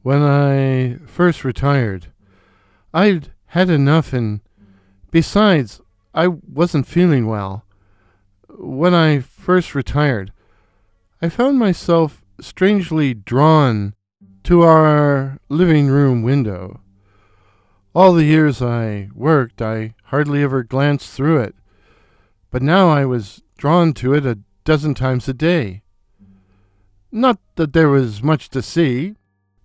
When I first retired, I'd had enough, and besides, I wasn't feeling well. When I first retired, I found myself strangely drawn to our living room window. All the years I worked, I hardly ever glanced through it, but now I was drawn to it a dozen times a day. Not that there was much to see.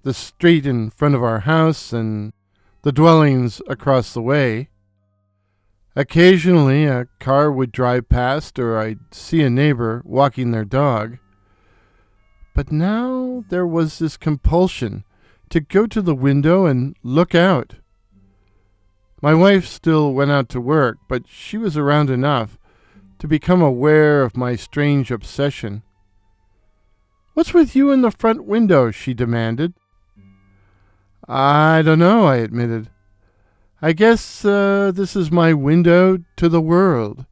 The street in front of our house and the dwellings across the way. Occasionally a car would drive past, or I'd see a neighbor walking their dog. But now there was this compulsion to go to the window and look out. My wife still went out to work, but she was around enough to become aware of my strange obsession. "What's with you in the front window?" she demanded. "I don't know," I admitted. "I guess this is my window to the world.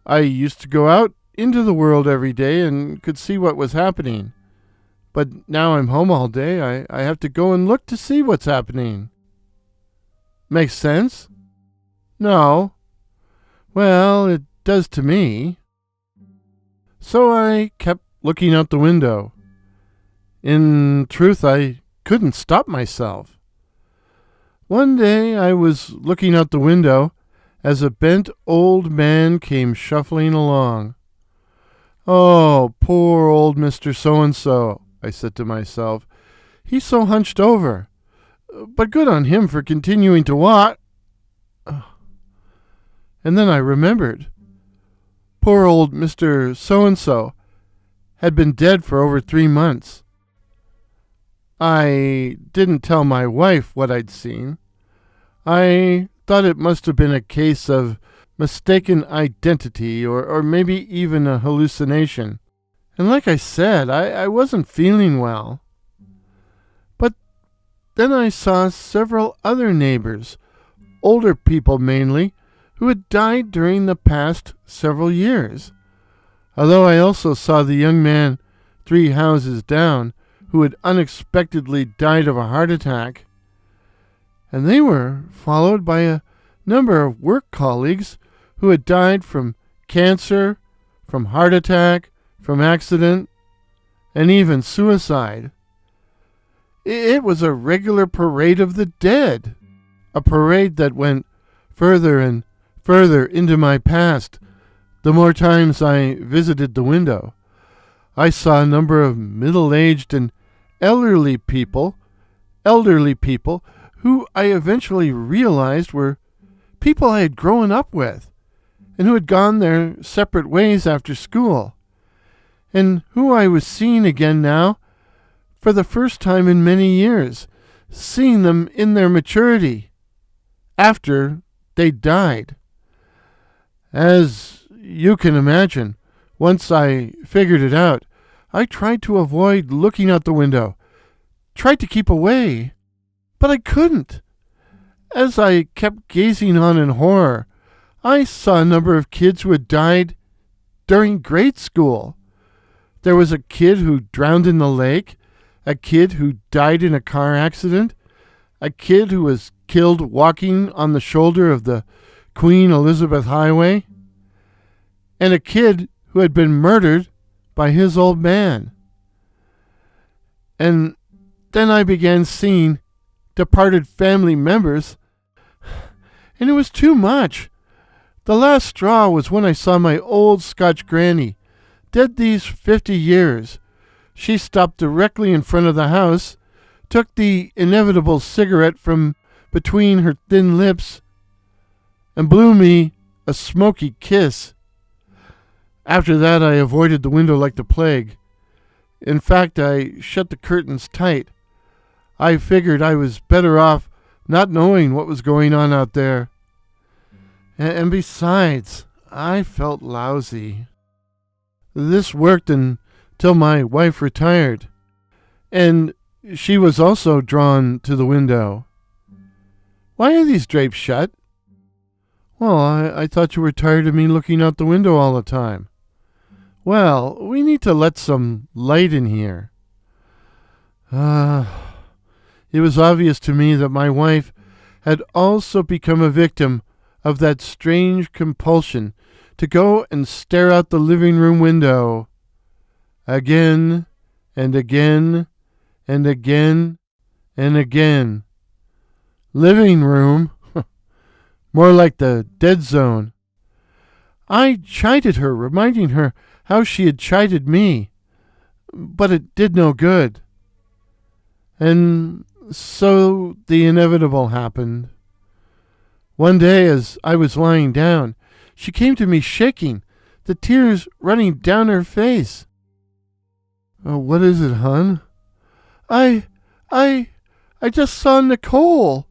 I used to go out into the world every day and could see what was happening. But now I'm home all day. I have to go and look to see what's happening." "Makes sense?" "No." "Well, it does to me." So I kept looking out the window. In truth, I couldn't stop myself. One day I was looking out the window as a bent old man came shuffling along. "Oh, poor old Mr. So-and-so," I said to myself. "He's so hunched over. But good on him for continuing to walk." And then I remembered. Poor old Mr. So-and-so had been dead for over 3 months. I didn't tell my wife what I'd seen. I thought it must have been a case of mistaken identity, or maybe even a hallucination. And like I said, I wasn't feeling well. But then I saw several other neighbors, older people mainly, who had died during the past several years. Although I also saw the young man 3 houses down who had unexpectedly died of a heart attack. And they were followed by a number of work colleagues who had died from cancer, from heart attack, from accident, and even suicide. It was a regular parade of the dead, a parade that went further and further into my past the more times I visited the window. I saw a number of middle-aged and elderly people who I eventually realized were people I had grown up with and who had gone their separate ways after school, and who I was seeing again now for the first time in many years, seeing them in their maturity after they died. As you can imagine, once I figured it out, I tried to avoid looking out the window, tried to keep away, but I couldn't. As I kept gazing on in horror, I saw a number of kids who had died during grade school. There was a kid who drowned in the lake, a kid who died in a car accident, a kid who was killed walking on the shoulder of the Queen Elizabeth Highway, and a kid who had been murdered by his old man. And then I began seeing departed family members, and it was too much. The last straw was when I saw my old Scotch granny, dead these 50 years. She stopped directly in front of the house, took the inevitable cigarette from between her thin lips, and blew me a smoky kiss. After that, I avoided the window like the plague. In fact, I shut the curtains tight. I figured I was better off not knowing what was going on out there. And besides, I felt lousy. This worked until my wife retired, and she was also drawn to the window. "Why are these drapes shut?" "Well, I thought you were tired of me looking out the window all the time." "Well, we need to let some light in here." It was obvious to me that my wife had also become a victim of that strange compulsion to go and stare out the living room window again and again and again and again. Living room? More like the dead zone. I chided her, reminding her how she had chided me, but it did no good. And so the inevitable happened. One day, as I was lying down, she came to me shaking, the tears running down her face. "Oh, what is it, hon?" I just saw Nicole.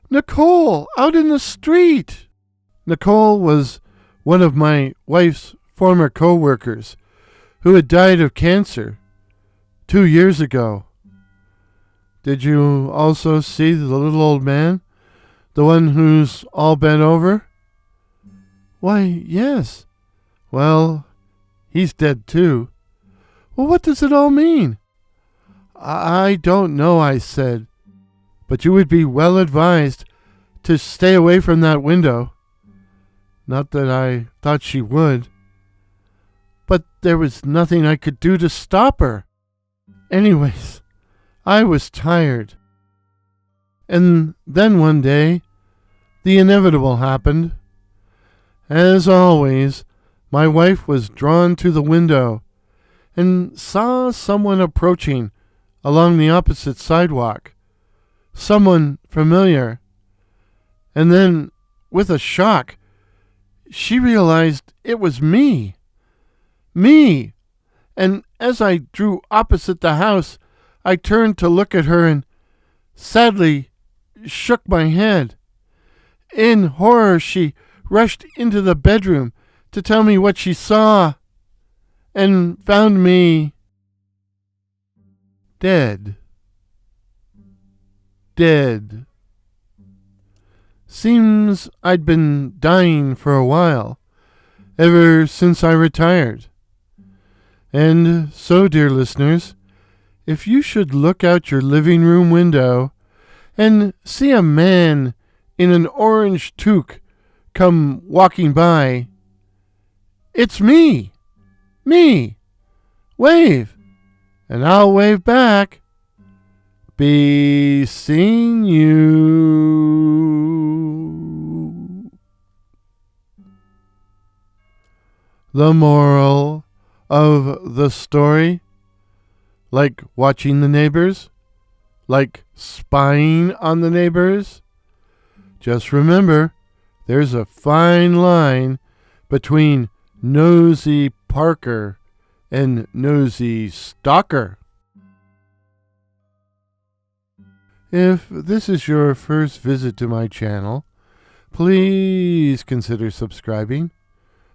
Nicole, out in the street." Nicole was one of my wife's former co-workers who had died of cancer 2 years ago. "Did you also see the little old man? The one who's all bent over?" "Why, yes." "Well, he's dead too." "Well, what does it all mean?" "I don't know," I said, "but you would be well advised to stay away from that window." Not that I thought she would, but there was nothing I could do to stop her. Anyways, I was tired. And then one day, the inevitable happened. As always, my wife was drawn to the window and saw someone approaching along the opposite sidewalk. Someone familiar. And then, with a shock, she realized it was me. Me! And as I drew opposite the house, I turned to look at her and sadly shook my head. In horror, she rushed into the bedroom to tell me what she saw and found me dead. Dead. Seems I'd been dying for a while, ever since I retired. And so, dear listeners, if you should look out your living room window and see a man in an orange toque come walking by, it's me. Me. Wave. And I'll wave back. Be seeing you. The moral of the story? Like watching the neighbors? Like spying on the neighbors? Just remember, there's a fine line between nosy Parker and nosy stalker. If this is your first visit to my channel, please consider subscribing.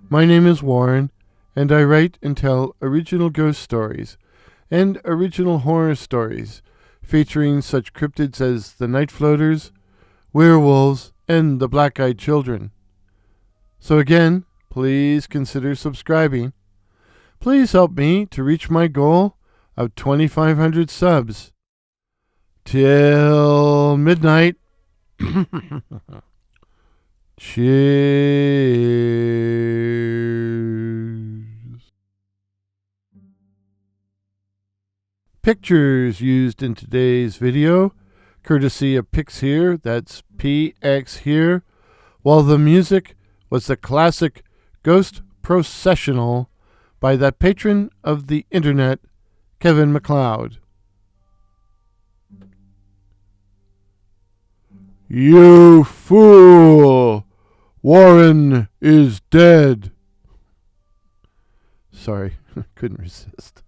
My name is Warren, and I write and tell original ghost stories and original horror stories featuring such cryptids as the Night Floaters, werewolves, and the Black-Eyed Children. So again, please consider subscribing. Please help me to reach my goal of 2,500 subs. Till midnight. Cheers. Pictures used in today's video, courtesy of Pix here, that's PX here, while the music was the classic Ghost Processional by that patron of the internet, Kevin MacLeod. You fool! Warren is dead. Sorry, couldn't resist.